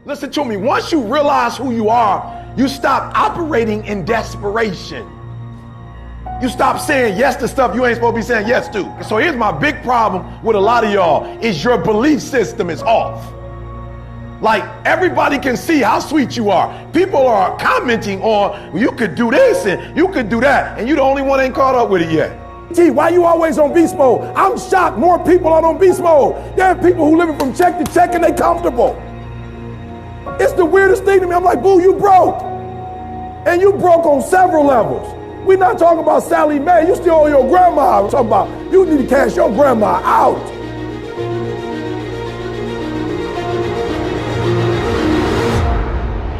Listen to me. Once you realize who you are, you stop operating in desperation. You stop saying yes to stuff you ain't supposed to be saying yes to. So here's my big problem with a lot of y'all is your belief system is off. Like, everybody can see how sweet you are. People are commenting on, well, you could do this and you could do that, and you the only one ain't caught up with it yet. Gee, why you always on beast mode? I'm shocked more people are on beast mode. There are people who living from check to check and they comfortable. It's the weirdest thing to me. I'm like, boo, you broke. And you broke on several levels. We're not talking about Sally Mae. You still owe your grandma. We're talking about you need to cash your grandma out.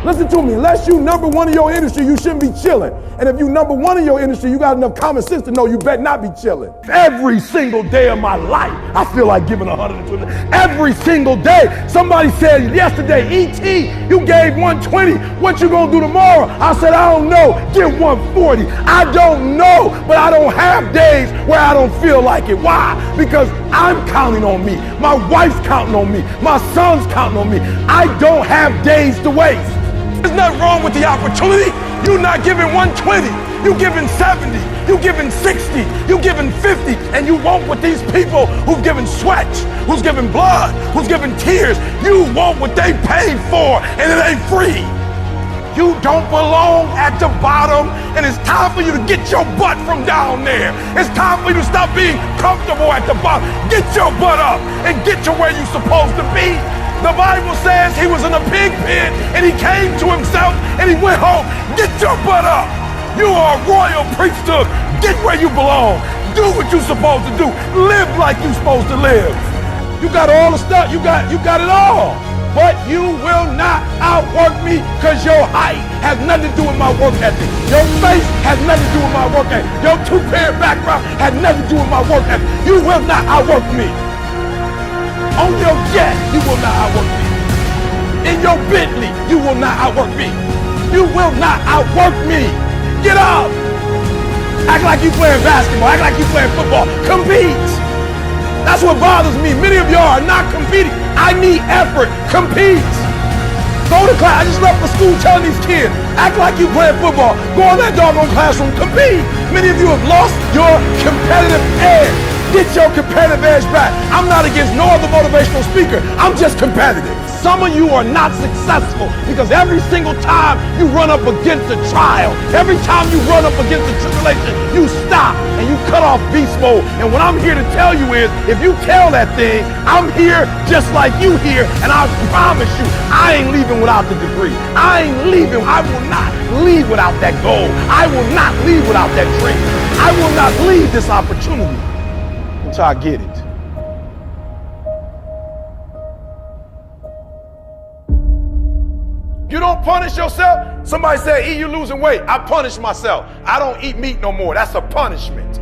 Listen to me, unless you number one in your industry, you shouldn't be chilling. And if you number one in your industry, you got enough common sense to know you better not be chilling. Every single day of my life, I feel like giving 120. Every single day. Somebody said yesterday, E.T., you gave 120. What you gonna do tomorrow? I said, I don't know. Give 140. I don't know, but I don't have days where I don't feel like it. Why? Because I'm counting on me. My wife's counting on me. My son's counting on me. I don't have days to waste. There's nothing wrong with the opportunity. You're not giving 120. You're giving 70. You're giving 60. You're giving 50. And you want what these people who've given sweat, who's given blood, who's given tears, you want what they paid for, and it ain't free. You don't belong at the bottom, and it's time for you to get your butt from down there. It's time for you to stop being comfortable at the bottom. Get your butt up and get to where you're supposed to be. The Bible says he was in a pig pen and he came to himself and he went home. Get your butt up. You are a royal priesthood. Get where you belong. Do what you're supposed to do. Live like you're supposed to live. You got all the stuff. You got it all. But you will not outwork me because your height has nothing to do with my work ethic. Your face has nothing to do with my work ethic. Your two-parent background has nothing to do with my work ethic. You will not outwork me. On your jet, you will not outwork me. In your Bentley, you will not outwork me. You will not outwork me. Get up. Act like you playing basketball. Act like you playing football. Compete. That's what bothers me. Many of y'all are not competing. I need effort. Compete. Go to class. I just left the school telling these kids, act like you playing football. Go in that doggone classroom. Compete. Many of you have lost your competitive edge. Get your competitive edge back. I'm not against no other motivational speaker. I'm just competitive. Some of you are not successful because every single time you run up against a trial, every time you run up against a tribulation, you stop and you cut off beast mode. And what I'm here to tell you is, if you tell that thing, I'm here just like you here, and I promise you, I ain't leaving without the degree. I ain't leaving. I will not leave without that goal. I will not leave without that dream. I will not leave this opportunity until I get it. You don't punish yourself. Somebody said, E, you losing weight. I punish myself. I don't eat meat no more. That's a punishment.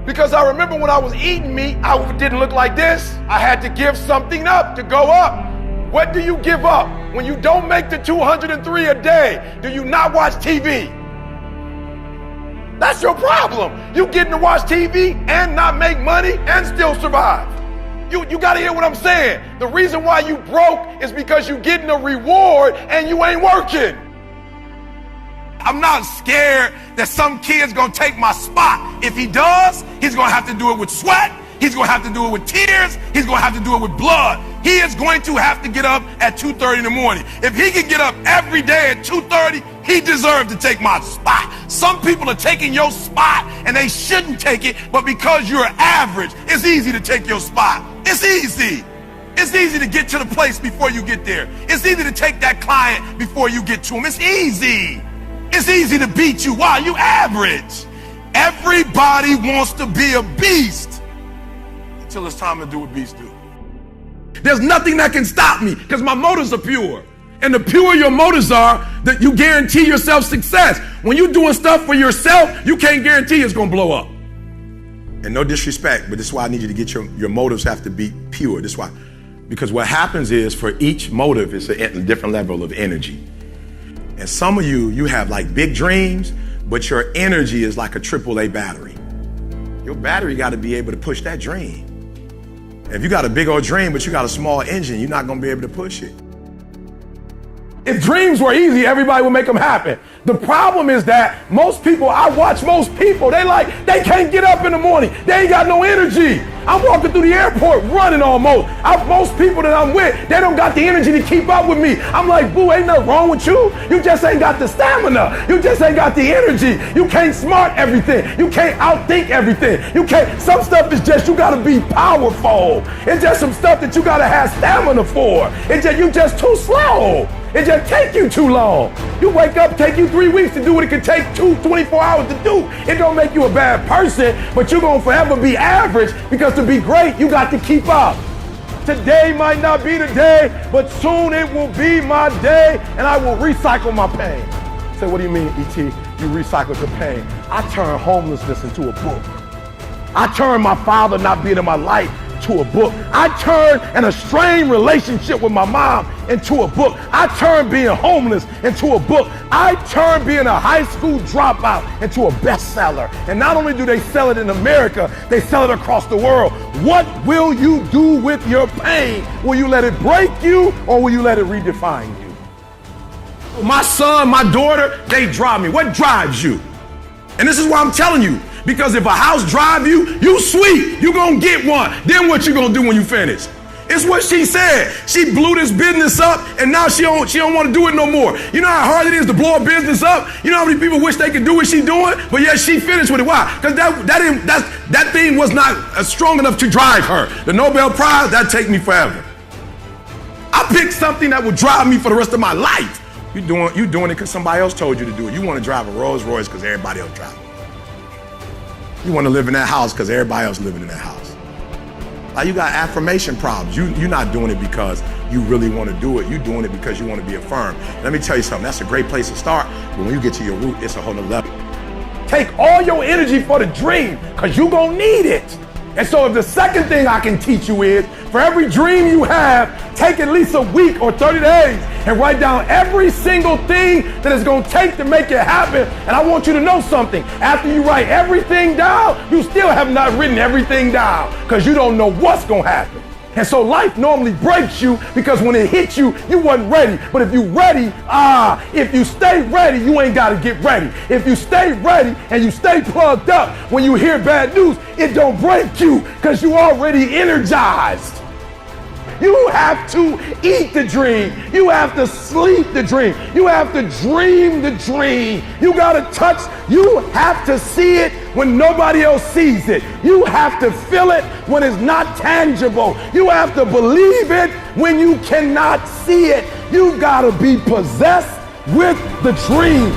Because I remember when I was eating meat, I didn't look like this. I had to give something up to go up. What do you give up? When you don't make the 203 a day, do you not watch TV? That's your problem. You getting to watch TV and not make money and still survive. You got to hear what I'm saying. The reason why you broke is because you getting a reward and you ain't working. I'm not scared that some kid's going to take my spot. If he does, he's going to have to do it with sweat. He's going to have to do it with tears. He's going to have to do it with blood. He is going to have to get up at 2:30 in the morning. If he can get up every day at 2:30, he deserves to take my spot. Some people are taking your spot and they shouldn't take it, but because you're average, it's easy to take your spot. It's easy. It's easy to get to the place before you get there. It's easy to take that client before you get to him. It's easy. It's easy to beat you. Why? You average. Everybody wants to be a beast until it's time to do what beasts do. There's nothing that can stop me because my motives are pure. And the purer your motives are, that you guarantee yourself success. When you're doing stuff for yourself, you can't guarantee it's going to blow up. And no disrespect, but this is why I need you to get your motives have to be pure. This is why. Because what happens is, for each motive, it's a different level of energy. And some of you have like big dreams, but your energy is like a AAA battery. Your battery got to be able to push that dream. If you got a big old dream, but you got a small engine, you're not gonna be able to push it. If dreams were easy, everybody would make them happen. The problem is that most people, I watch most people, they can't get up in the morning. They ain't got no energy. I'm walking through the airport running almost. Most people that I'm with, they don't got the energy to keep up with me. I'm like, boo, ain't nothing wrong with you. You just ain't got the stamina. You just ain't got the energy. You can't smart everything. You can't outthink everything. Some stuff is just, you gotta be powerful. It's just some stuff that you gotta have stamina for. You just too slow. It just take you too long. You wake up, take you 3 weeks to do what it could take 24 hours to do. It don't make you a bad person, but you're gonna forever be average, because to be great, you got to keep up. Today might not be the day, but soon it will be my day, and I will recycle my pain. Say, what do you mean, E.T.? You recycled your pain. I turned homelessness into a book. I turned my father not being in my life to a book. I turned an estranged relationship with my mom into a book. I turned being homeless into a book. I turned being a high school dropout into a bestseller. And not only do they sell it in America, they sell it across the world. What will you do with your pain? Will you let it break you, or will you let it redefine you? My son, my daughter, they drive me. What drives you? And this is why I'm telling you, because if a house drive you, you sweet, you gonna get one. Then what you gonna do when you finish? It's what she said. She blew this business up, and now she don't want to do it no more. You know how hard it is to blow a business up? You know how many people wish they could do what she doing? But yet she finished with it. Why? Because that thing was not strong enough to drive her. The Nobel Prize, that'd take me forever. I picked something that would drive me for the rest of my life. You doing it because somebody else told you to do it. You want to drive a Rolls Royce because everybody else drives it. You want to live in that house because everybody else living in that house. Like, you got affirmation problems. You're not doing it because you really want to do it. You're doing it because you want to be affirmed. Let me tell you something. That's a great place to start. But when you get to your root, it's a whole nother level. Take all your energy for the dream, because you're going to need it. And so if the second thing I can teach you is, for every dream you have, take at least a week or 30 days and write down every single thing that it's going to take to make it happen. And I want you to know something. After you write everything down, you still have not written everything down, because you don't know what's going to happen. And so life normally breaks you, because when it hits you, you wasn't ready. But if you ready, if you stay ready, you ain't got to get ready. If you stay ready and you stay plugged up, when you hear bad news, it don't break you, because you already energized. You have to eat the dream. You have to sleep the dream. You have to dream the dream. You got to touch. You have to see it when nobody else sees it. You have to feel it when it's not tangible. You have to believe it when you cannot see it. You got to be possessed with the dream.